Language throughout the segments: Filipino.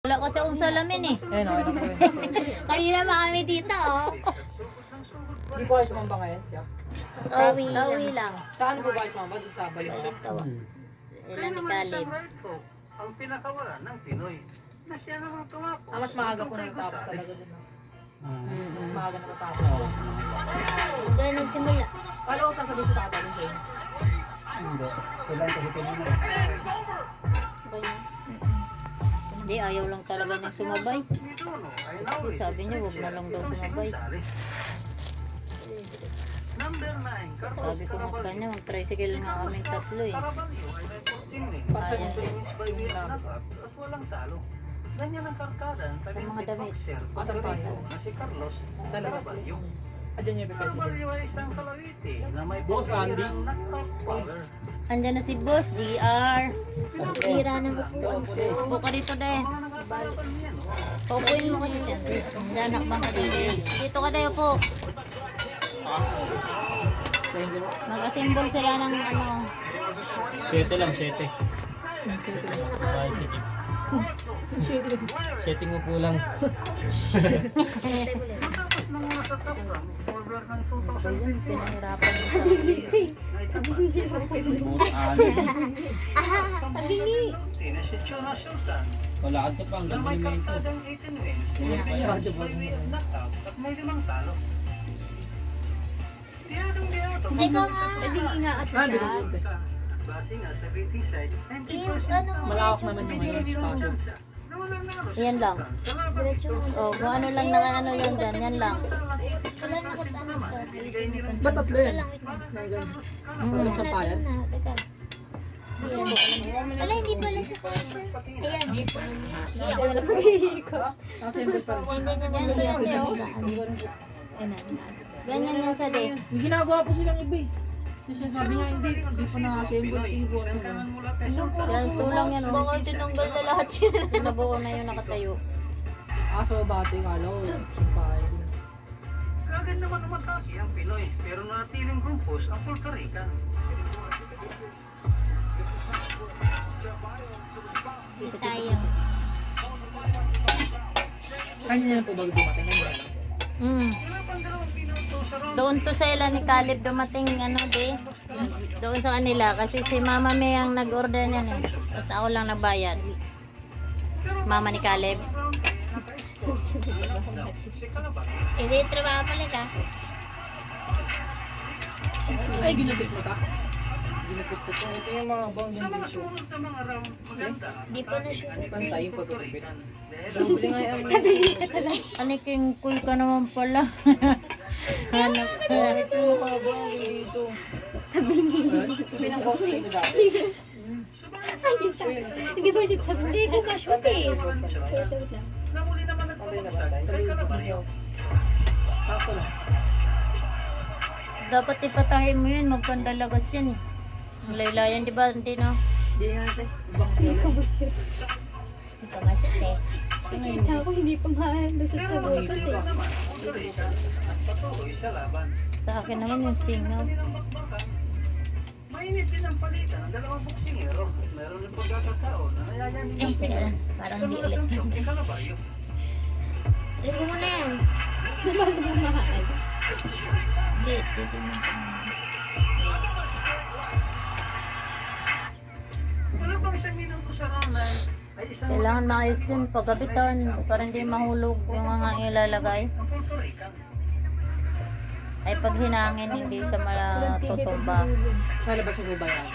Wala kasi akong salamin eh. Ayun, okay na po yun. Kanina pa kami dito oh. Hindi po kayo sumamba ngayon? Yeah. Uwi lang. Saan po ba kayo sumamba? Doon sa Balintawak. Balintawa. Ilan ni Caleb. Ang pinakawalan ng Pinoy na siya naman tumapo. Mas maaga po na natapos talaga doon. No? Mas maaga na natapos. Hanggang nagsimula. Paano ko sasabihin sa tata din siya? Hindi. Kailangan kasi kanina. Hindi, ayaw lang talaga niya sumabay. Kasi sabi niya, huwag na lang daw sumabay. Number 9, Sabi ko mas kanya, mag-tricycle nga kami tatlo eh. Caraballo ay may 14 wins. Pasya niya Wins by way of knockout at walang talo. Ganyan ang karkada ng Sa mga taga-si damit. boxer Asang tayo? na si Carlos Sa labas. Caraballo. Adyan yung president. Caraballo ay isang kalawiti na may Boss Andy. pagkirang knockout power. Andyan na si Boss, GR. Tira ng upuan. Upo ka dito deh. Paupuin mo kasi dyan. Danak bang ka dito. Dito ka tayo po. Mag-assemble sila ng ano. 7 lang, 7. Bahay si Jeep. Setting mo po lang. Matapos mga natatap lang, order ng 2020 Pinahirapan mo sa Boss Ali. na si Chona Sultan Walakad ka pa na hanggang may Pilimento. karkadang 18 wins, may pinag by way of knockout at may 5 talo. Tiyadong-tiyado. Hindi ka nga. Ah, binigyan. Base nga sa rating site, 90% Ano mo? Malawak naman yung ngayon spasyo. Yan lang. O, kung ano lang na ano yun dyan, yan lang. Wala nakatanong ko. Ba't tatlo yan? Naigan. Walang sampayan? Wala, hindi pala siya kasi. Ayan. Hindi ako na lang Nakasemble pa rin. Hindi yan yun. Ganyan yan sa day. May ginagawa po silang iba eh. Kasi sabi niya hindi pa naka-assemble sibo. Yan, tulang yan. Baka tinanggal na lahat yan. Nabuo na yung nakatayo. Aso bate, kala ko. Sampayan. Kagad naman umatake ang Pinoy, pero natiling grumpos ang Puerto Rican. Dito tayo. Kanya na po bago dumating. Mm. Doon to sa ila ni Caleb dumating ano de. Doon sa kanila kasi si Mama May ang nag-order niyan eh. Tapos ako lang nagbayad. Mama ni Caleb. Kasi trabaho pala ka. Ay, ginapit mo ta? Ginapit ko ta. Ito yung mga bang yung dito. Sa mga round maganda. Di pa na siya. Pantay yung pagkakapit. Doble nga yung Aniking kuy ka naman pala. Hanap ka. ito yung mga bang yung dito. Tabi ng boss dito dati. Hindi ba siya sabi? Hindi ko ka-shoot eh. Nahuli naman ang Pantay na pagkakas pantay. kay Caraballo. Sakto lang. Dapat ipatahin mo yun. Magpandalagas yan eh. Ang laylayan di ba? Hindi no? Hindi nga natin. Ibang kailan. Hindi ka masyat eh. Nakita ko hindi pa malusot sa butas eh. Naman, Puerto Rican at patuloy sa laban. Sa akin naman yung singaw. Ng bakbakan, mainit din ang palitan ng dalawang boksingero. Meron din pagkakataon na nayayanin Eh, teka lang. Parang hindi ulit. kay Caraballo. Alis mo muna yan. Nabasa mo mahal. Hindi, dito mo. Wala pang isang minuto sa round ay isang Kailangan maayos yun. Pagkapitan. Para hindi mahulog yung mga ilalagay. ang Puerto Rican. Ay pag hinangin, hindi sa matutumba. Sa labas yung babayan.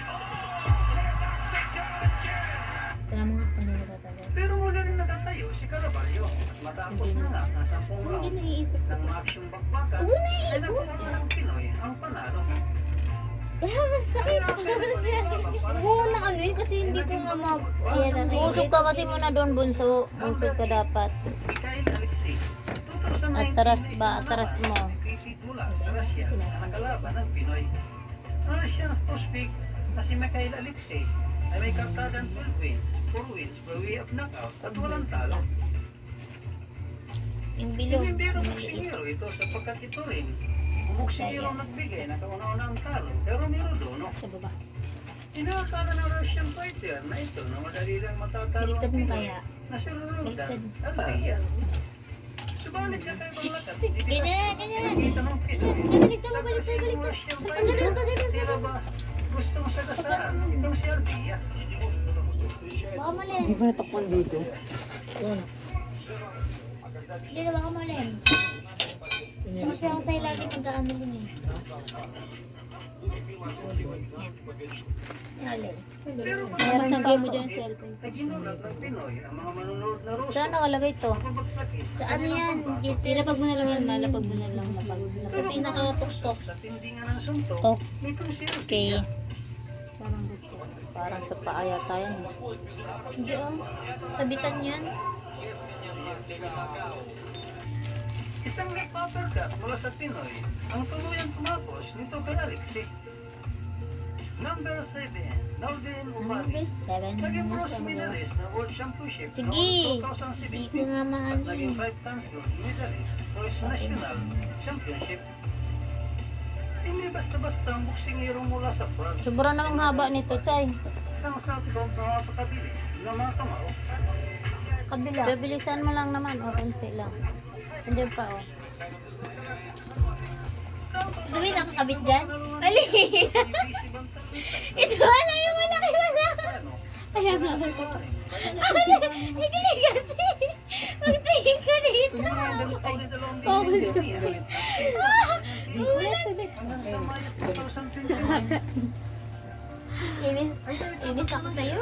Tignan mo kung hindi natatagal. Pero mula rin nakatayo si Caraballo at matapos na lang ang 10 round ng aksyong bakbakan ay nakuha ng Pinoy ang panalo. Masakit. Oo na ano yun kasi hindi ko nga Busog ka kasi muna doon, bunso. Busog ka dapat. Mikhail Alexei, Atras ba? Atras mo. Crisit mula sa Russia na nakalaban ng Pinoy. Ang Russian prospect na si Mikhail Alexei ay may kartadang 12 wins, 4 wins by way of knockout at walang talo. Yung bilog. Hindi rin Maliit. boksingero ito sapagkat ito rin buksingirong nagbigay na kauna-unang talo, pero Mirodono. Sa baba. Inaakala ng Russian fighter na ito na madali lang matatalo Baliktad ang mo Pinoy kaya. na si Rodan Baliktad. Althea. Subalit sa kaibang lakas, hindi Ganyan, ganyan. nakikita ng Pinoy. Baliktad mo, Ang baliktad, agresibong baliktad. Russian Pag fighter, ganun, pag ganun, tira ba gustong sagasaan itong si Althea. Baka malin. Hindi ko natakpan dito. Yun. Hindi na baka malin. Kasi ako sa ilalim mag-ano din eh. Yan. Alin. Meron sa game mo dyan cellphone. Ay ginulat ng Pinoy ang mga manunood na Ruso. Saan nakalagay to? Pagbagsakin Sa ano yan? Ilapag mo na lang yan, malapag mo na lang. Sa pinaka-tuktok. sa tindingan ng suntok, Oh, nitong si okay. Althea. Parang buto. Parang sa paaya tayo. Hindi oh. Sabitan yan. Isang nagpaperkat mula sa Pinoy ang tuluyang tumapos nito kay Alexei. Number 7, Nordin Ubali. Number 7. Naging bronze medalist ng World Championship Sige. noong Hindi 2017 ko nga maano at naging eh. 5 times gold medalist for his national championship. Hindi basta-basta ang boksingero mula sa France. Sobrang namang haba nito, Chay. Isang southbound na mapakabilis na mga kamao. Kabila. Bibilisan mo lang naman, o konti lang. Andiyan pa, oh. Dumi nakakabit dyan? Mali! Ito wala yung malaki wala. Kaya nga ako. Hindi kasi. Magtingin ka dito. Focus ka. Wala tuloy. Inis ako sa'yo.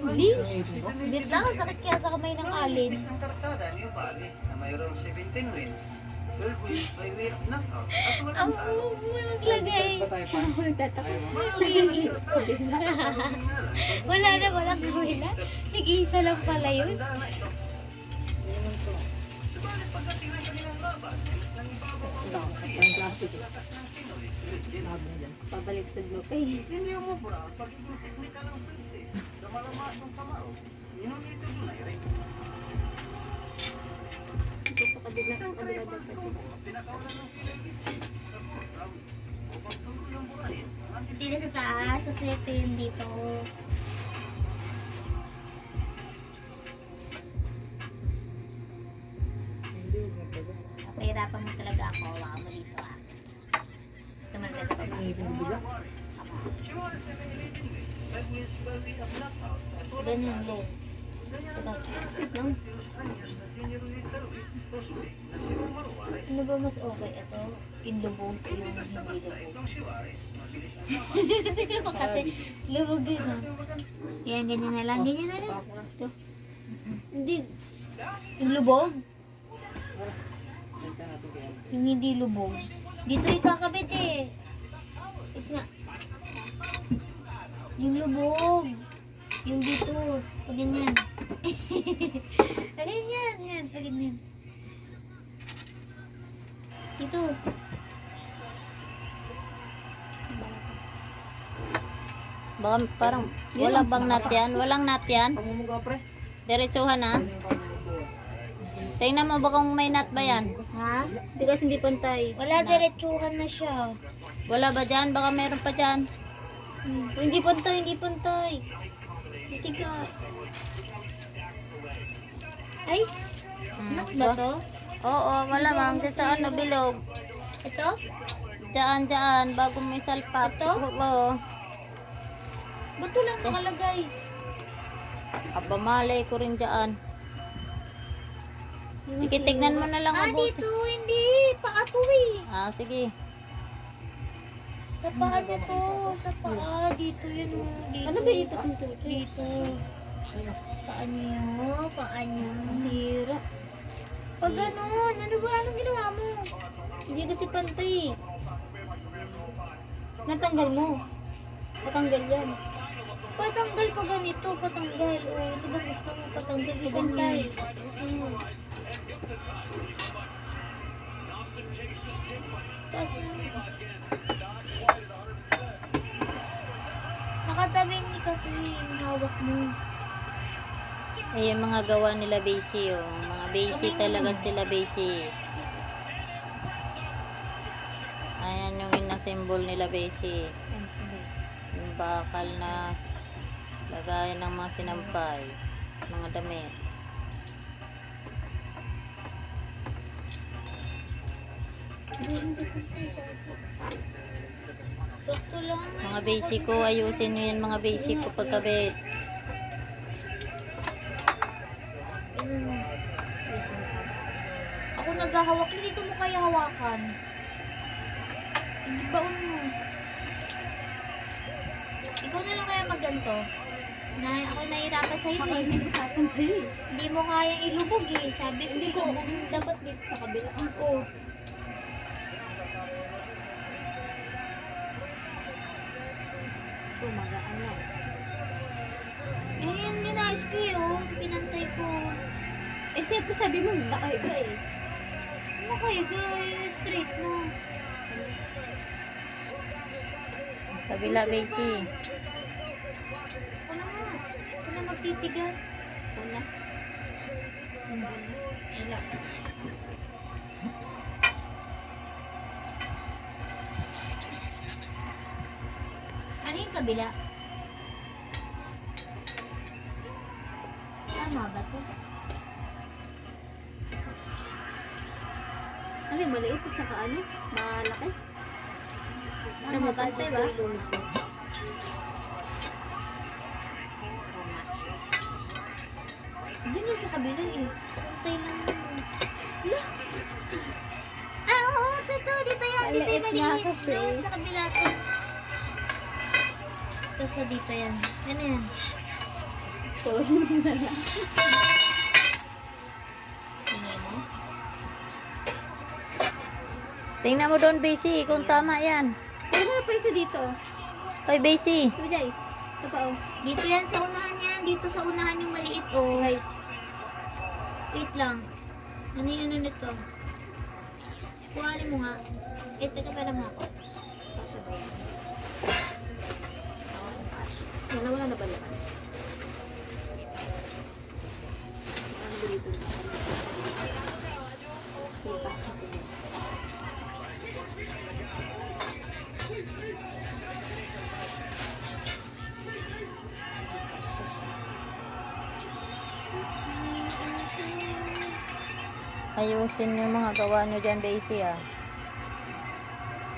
Hindi. Dito lang, sakit kaya sa kamay ng alin. Ang kartada ni Ubali na mayroong 17 wins, 12 wins by way of knockout at Ang walang talo. naglagay. Wala na, walang kawila. Nag-iisa lang pala yun. Tandaan na ito. Subalit pagdating ng kanilang laban, nang ibabaw ang lakas ng Pinoy, Pabaliktad mo pa eh. hindi umubra ang pagiging teknikal ng princess sa malamasong kamao. Yun ang ito dunay rin. Ito sa kabila daw sa kabila. Pinakawalan ng Philippines sa fourth round upang tuluyang burahin ang Hindi na sa taas, sa swerte yun dito. Pahirapan mo talaga ako. Waka mo dito ah. Tumal ka sa baba. Ganyan din. Ito. Ano ba mas okay? Ito? Inlubog yung hindi lubog. Tingnan mo kasi. Lubog din ah. Yan, ganyan na lang. Ganyan na lang. Ito. Hindi. Yung lubog? Yung hindi lubog. Dito ikakabit eh. Ito nga. Yung lubog. Yung dito. Pag ganyan. Pag ganyan. Yan. Pag ganyan. Dito. Baka parang, wala bang nut yan? Walang nut yan? Pamumuga pre. Diretsuhan na. Tingnan mo ba kung may nut ba yan? Ha? Hindi kasi hindi pantay. Wala, diretsuhan na siya. Wala ba dyan? Baka meron pa dyan. Hindi pantay, hindi pantay. Titigas. Ay, nut ba to? Oo, malamang. Diyan sa ano, bilog. Ito? Diyan, bago may salpak. Ito? Oo. Ba't ito lang nakalagay? Aba, malay ko rin dyan. Tikitignan mo na lang Ah, mabuti. dito, hindi. Paa to eh. Ah, sige. Sa paa niya to. Sa paa. Dito yun. Dito. Ano ba ipot nito? Dito. Paa niya. Paa niya. Masira. Pag ganun. Ano ba? Anong ginawa mo? Hindi kasi pantay. Natanggal mo. Patanggal yan. Patanggal pa ganito. Patanggal. O, ano ba gusto mo patanggal pa ganyan? Taas mo. Nakatabing ni kasi yung hawak mo. Ayun, mga gawa nila Basi, oh. Mga Basi talaga sila Basi. symbol nila basic. Yung bakal na lagayan ng mga sinampay, mga damit. Sakto lang. Mga basic ko, ayusin nyo yan mga basic ko pagkabit. Ako naghahawak. Dito mo kaya hawakan. Hindi baon mo. Ikaw na lang kaya magganto. Ako nahirapan sa'yo eh. Nahihirapan sa'yo eh. Hindi mo kayang ilubog eh. Sabi ko, Hindi ko, ilubog mo. dapat dito sa kabila. Oo. Tumagaan lang. Eh, yan minayos ko eh, oh. Pinantay ko. Eh, siyempre sabi mo, nakahiga eh. Ano kayo, guys? Straight mo. Kabila basic. Ako na nga. Ako na magtitigas. Una. Ano yung kabila? Tama ba to? Ano yung maliit at saka ano? Malaki? Tama ba Pantay ito? ba? Doon yung sa kabila eh. Puntay lang yun. Hala! Ah, oo, dito yan. Dito yung Maliit nga maliit. kasi. Doon sa kabila to. Ito sa dito yan. Ano yan? Sorry na lang. Tingnan mo. Tingnan mo doon basic kung tama yan. Ano na pa isa dito? Hoy basic. Ito Jay. Ito pa oh. Dito yan sa unahan yan. Dito sa unahan yung maliit oh. Guys. Wait lang. Ano yung ano nito? Kuhanin mo nga. Eh, teka pala mo ako. Kasya ba yan? Wala na ba naman? Ano ba dito? Ayusin yung mga gawa nyo dyan basic ah.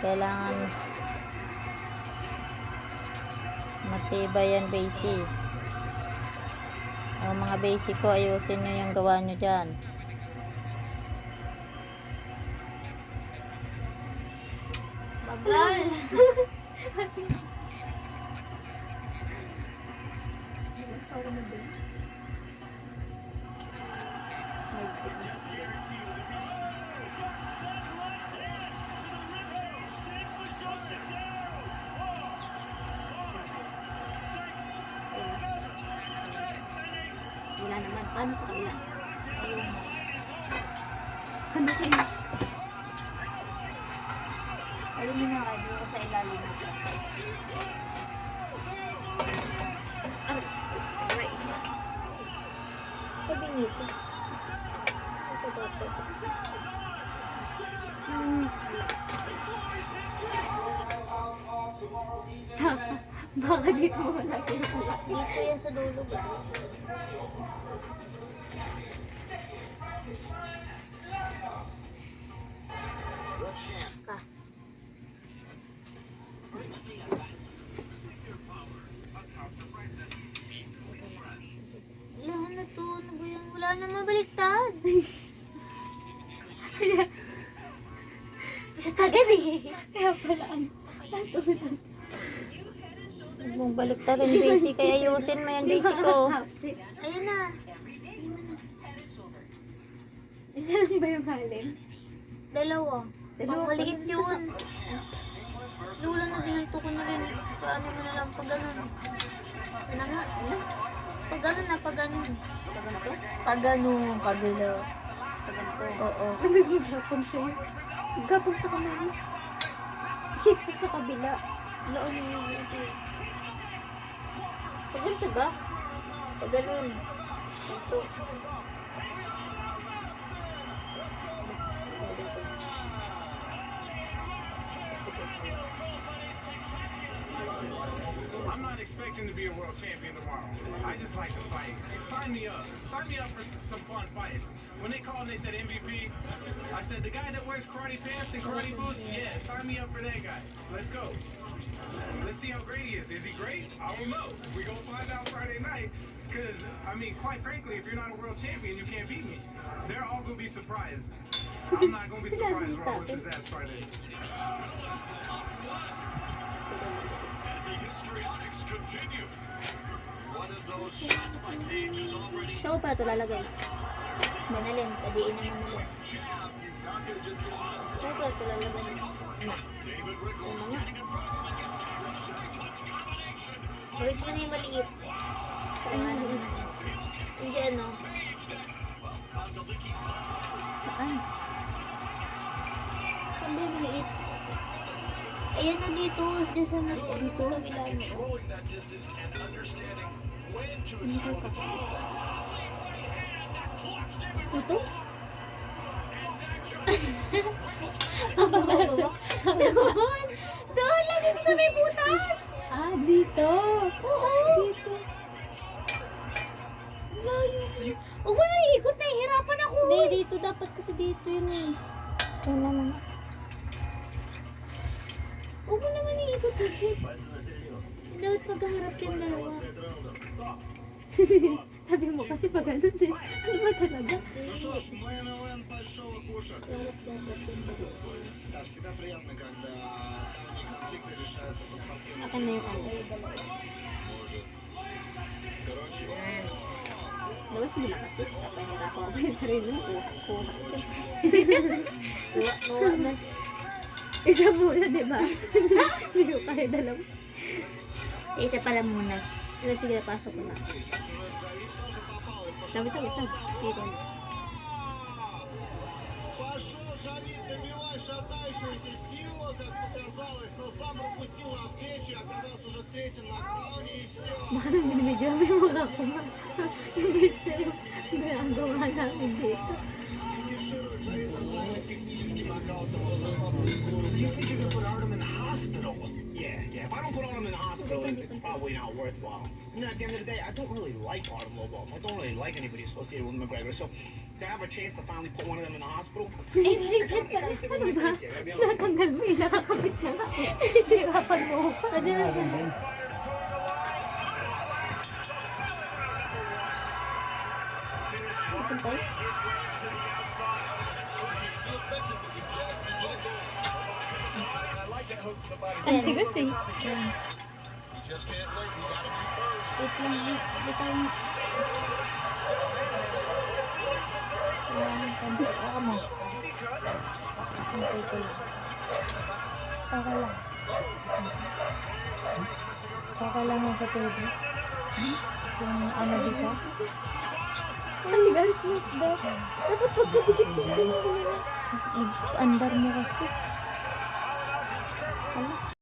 Kailangan matibay yan basic. Ang mga basic ko, ayusin nyo yung gawa nyo dyan. Bagal! Wala naman. Paano sa kabila? Ano kayo? Alam mo na kayo, dito ko sa ilalim. Right. Sabi nito. Ito dapat. Baka dito mo natin wala. Dito yan sa dulo ba? Ka. Wala na to. Ano ba yan? Wala na mabaliktad. Basta agad eh. Kaya pala ano. Nasunod. Huwag mong baliktarin basic. Kaya ayusin mo yan basic ko. Ayan na. Isa lang ba yung halin? Dalawa. Dalawa Pang maliit pa. yun. Lula na ginanto ko na rin. Paano mo na lang pag ganun. Ano nga? Pag ganun na, pag ganun. Paganto? Pag ganun, kabila. Paganto. Oo. Ano yung gapang sa'yo? Gapang sa kamay. Dito sa kabila. Noon yung ito. Paganto ba? Pag ganun. Ito. I'm not expecting to be a world champion tomorrow. I just like to fight. Sign me up. Sign me up for some fun fights. When they called and they said MVP, I said the guy that wears karate pants and karate boots, yeah, sign me up for that guy. Let's go. Let's see how great he is. Is he great? I don't know. We gonna find out Friday night. Because, I mean, quite frankly, if you're not a world champion, you can't beat me. They're all gonna be surprised. I'm not gonna be surprised when I whip his ass Friday. Saan ko pala ito lalagay? Manalin, padiin naman nalin. Saan ko pala ito lalagay? Yung mga. Gawin mo na yung maliit. Saan yung maliit? Hindi ano. Saan? Saan ba yung maliit? Ayan na dito. Diyan sa dito. Kabila mo. Hindi ko ka. Tuto? Doon! Doon! Lagi ko sa may butas! Ah, dito. Oo! Dito. Layo. Huwag mo na iikot. Nahihirapan ako. Hindi, dito. Dapat kasi dito yun eh. Yan naman. Huwag mo naman iikot-ikot. Dapat magkaharap yung dalawa. Sabi mo kasi pag ano eh. Ano ba talaga? Akin na yung ano. Labas mo na kasi. Pahira ko pa yung sarili mo. Kuha. Kuha na. Isa muna, di ba? Hindi ko kaya dalawa. Isa pala muna. Sige, pasok ko na. Tawid. Dito na. Baka nang binibidyo namin yung mukha ko ma. Ginagawa namin dito. You think you're gonna put Artem in the hospital? Yeah. If I don't put Artem in the hospital, it's probably not worthwhile. You know, at the end of the day, I don't really like Artem Lobov. I don't really like anybody associated with McGregor. So, to have a chance to finally put one of them in the hospital, Ay, baliktad pala. Ano ba? Natanggal mo eh. Nakakabit na nga. Hirapan mo pa. Pwede na ba? Ang tigas eh. Wait lang. Wait lang. Baka mo. Antay ko lang. Baka lang. Baka lang yan sa table. Yung ano dito. Ang tigas. Dapat pagkadikit din sa'yo. Andar mo kasi.